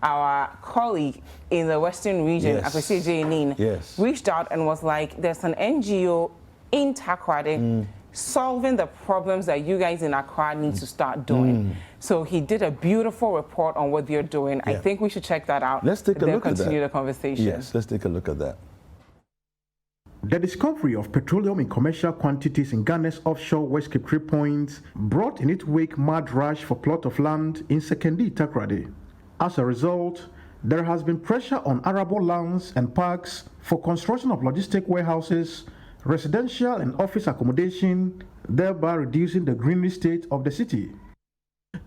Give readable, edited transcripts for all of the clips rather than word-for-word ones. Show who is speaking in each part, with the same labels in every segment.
Speaker 1: our colleague in the Western region, Akwasi Agyei, reached out and was like, there's an NGO in Takoradi solving the problems that you guys in Accra need to start doing. So he did a beautiful report on what they're doing. I think we should check that out.
Speaker 2: Let's take a look at that.
Speaker 1: Continue the conversation.
Speaker 2: Yes, let's take a look at that.
Speaker 3: The discovery of petroleum in commercial quantities in Ghana's offshore West Cape Trade Point brought in its wake mad rush for plot of land in Sekondi-Takoradi. As a result, there has been pressure on arable lands and parks for construction of logistic warehouses, residential and office accommodation, thereby reducing the green state of the city.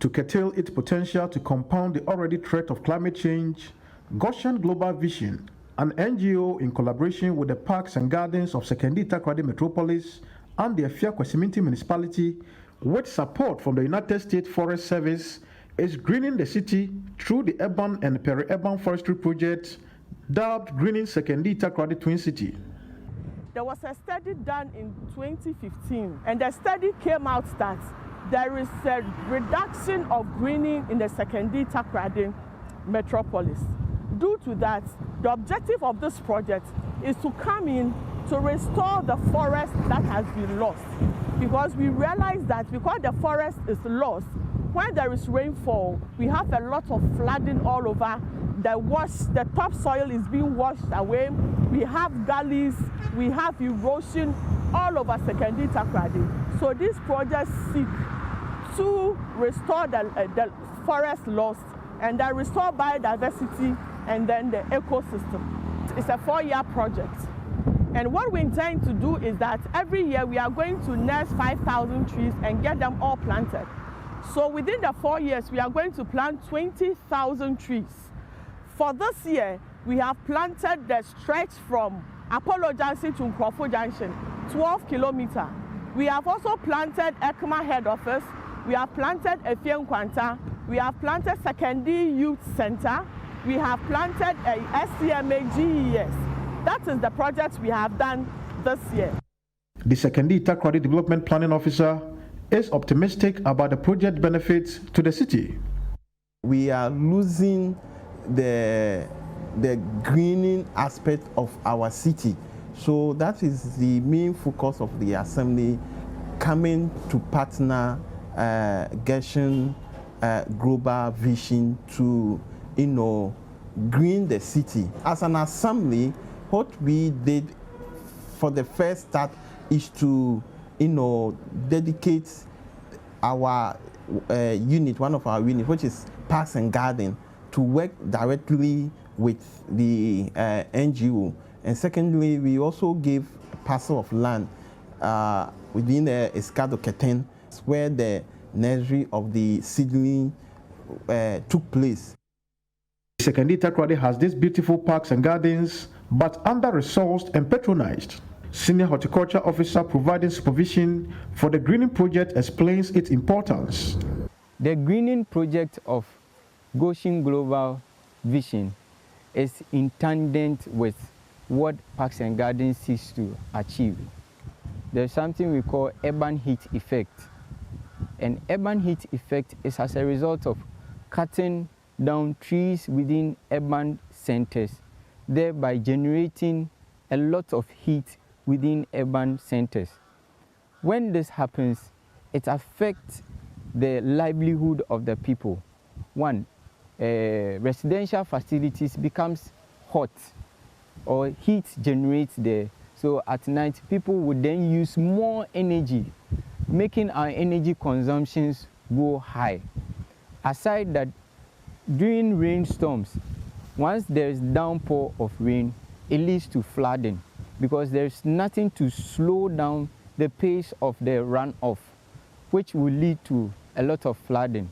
Speaker 3: To curtail its potential to compound the already threat of climate change, Goshen Global Vision, an NGO in collaboration with the Parks and Gardens of Sekondi-Takoradi Metropolis and the Effia-Kwesimintsim Municipality, with support from the United States Forest Service, is greening the city through the urban and peri-urban forestry project dubbed Greening Sekondi-Takoradi Twin City.
Speaker 4: There was a study done in 2015, and the study came out that there is a reduction of greening in the Sekondi-Takoradi metropolis. Due to that, the objective of this project is to come in to restore the forest that has been lost. Because we realize that because the forest is lost, when there is rainfall, we have a lot of flooding all over. The topsoil is being washed away. We have gullies, we have erosion all over Sekondi-Takoradi. So these projects seek to restore the forest lost and then restore biodiversity and then the ecosystem. It's a 4-year project. And what we intend to do is that every year we are going to nurse 5,000 trees and get them all planted. So within the 4 years, we are going to plant 20,000 trees. For this year, we have planted the stretch from Apollo Junction to Nkrofo Junction, 12 kilometers. We have also planted ECMA head office. We have planted Effia-Kwesimintsim. We have planted Sekondi Youth Center. We have planted a SCMA GES. That is the project we have done this year.
Speaker 3: The Sekondi-Takoradi Development Planning Officer is optimistic about the project benefits to the city.
Speaker 5: We are losing the greening aspect of our city. So that is the main focus of the assembly, coming to partner Goshen Global Vision to green the city. As an assembly, what we did for the first start is to dedicate our unit, one of our units, which is Parks and Garden, to work directly with the NGO. And secondly, we also gave a parcel of land within the Sekondi-Takoradi, where the nursery of the seedling took place.
Speaker 3: Sekondi-Takoradi has these beautiful parks and gardens, but under-resourced and patronized. Senior Horticulture Officer providing supervision for the greening project explains its importance.
Speaker 6: The greening project of Goshen Global Vision is in tandem with what Parks and Gardens seeks to achieve. There's something we call urban heat effect. And urban heat effect is as a result of cutting down trees within urban centers, thereby generating a lot of heat within urban centers. When this happens, it affects the livelihood of the people. One, residential facilities becomes hot or heat generates there. So at night, people would then use more energy, making our energy consumptions go high. Aside that, during rainstorms, once there is downpour of rain, it leads to flooding because there is nothing to slow down the pace of the runoff, which will lead to a lot of flooding.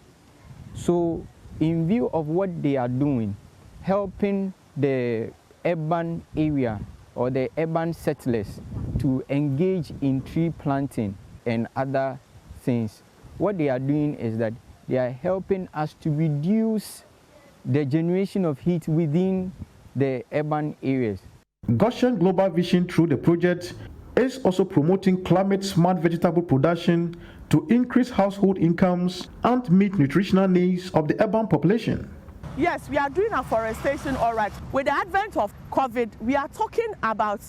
Speaker 6: So in view of what they are doing, helping the urban area or the urban settlers to engage in tree planting and other things, what they are doing is that they are helping us to reduce the generation of heat within the urban areas.
Speaker 3: Goshen Global Vision, through the project, is also promoting climate-smart vegetable production to increase household incomes and meet nutritional needs of the urban population.
Speaker 4: Yes, we are doing afforestation, all right. With the advent of COVID, we are talking about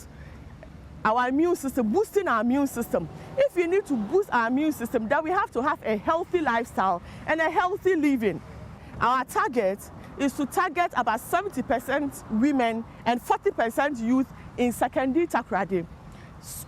Speaker 4: our immune system, boosting our immune system. If we need to boost our immune system, then we have to have a healthy lifestyle and a healthy living. Our target is to target about 70% women and 40% youth in Sekondi-Takoradi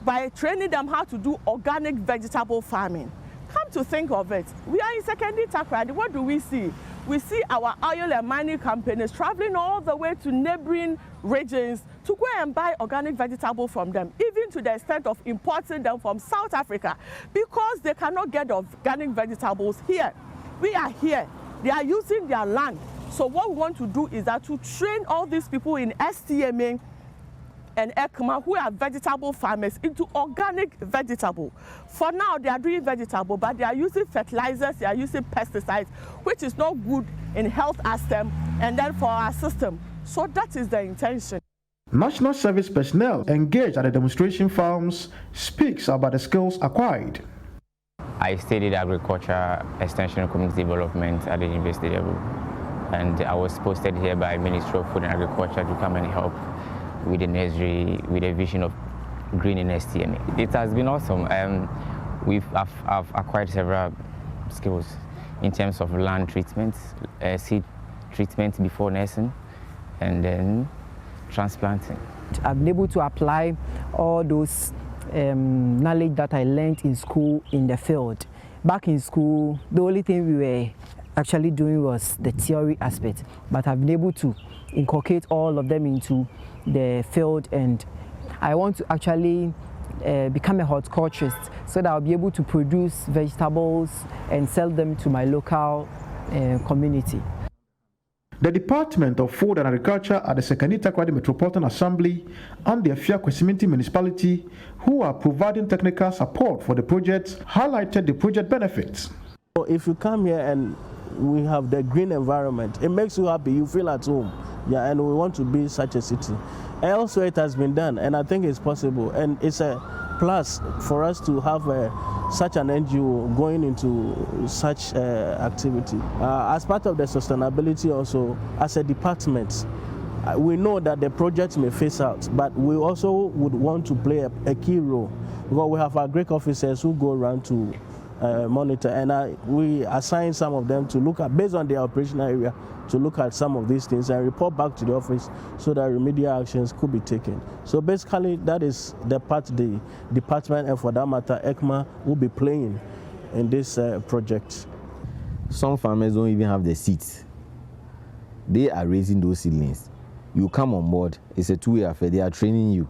Speaker 4: by training them how to do organic vegetable farming. Come to think of it, we are in Sekondi-Takoradi. What do we see? We see our oil and mining companies traveling all the way to neighboring regions to go and buy organic vegetable from them, even to the extent of importing them from South Africa, because they cannot get organic vegetables here. We are here. They are using their land. So what we want to do is that to train all these people in STMA and ECMA who are vegetable farmers into organic vegetable. For now, they are doing vegetable, but they are using fertilizers, they are using pesticides, which is not good in health aspect and then for our system. So that is the intention.
Speaker 3: National service personnel engaged at the demonstration farms speaks about the skills acquired.
Speaker 6: I studied agriculture, extension and community development at the university level, and I was posted here by Ministry of Food and Agriculture to come and help with the nursery, with a vision of greening STMA. It has been awesome. I've acquired several skills in terms of land treatment, seed treatment before nursing, and then transplanting.
Speaker 2: I've been able to apply all those knowledge that I learned in school in the field. Back in school, the only thing we were actually doing was the theory aspect, but I've been able to inculcate all of them into the field, and I want to actually become a horticulturist so that I'll be able to produce vegetables and sell them to my local community.
Speaker 3: The Department of Food and Agriculture at the Sekondi-Takoradi Metropolitan Assembly and the Effia-Kwesimintsim Municipality, who are providing technical support for the project, highlighted the project benefits.
Speaker 5: If you come here and we have the green environment, it makes you happy, you feel at home. Yeah, and we want to be such a city. Elsewhere it has been done, and I think it's possible, and it's a plus for us to have such an NGO going into such activity. As part of the sustainability also, as a department, we know that the project may phase out, but we also would want to play a key role, because we have our great officers who go around to monitor, and we assign some of them to look at, based on their operational area, to look at some of these things and report back to the office so that remedial actions could be taken. So basically that is the part the department, and for that matter ECMA, will be playing in this project.
Speaker 7: Some farmers don't even have the seeds. They are raising those seedlings. You come on board, it's a two-way affair. They are training you,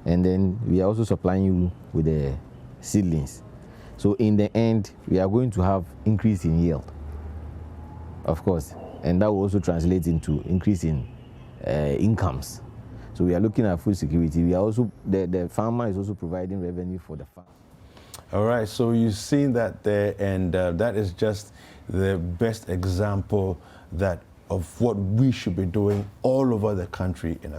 Speaker 7: and then we are also supplying you with the seedlings. So in the end, we are going to have increase in yield, of course, and that will also translate into increase in incomes. So we are looking at food security. We are also, the farmer is also providing revenue for the farm.
Speaker 8: All right, so you've seen that there, and that is just the best example of what we should be doing all over the country in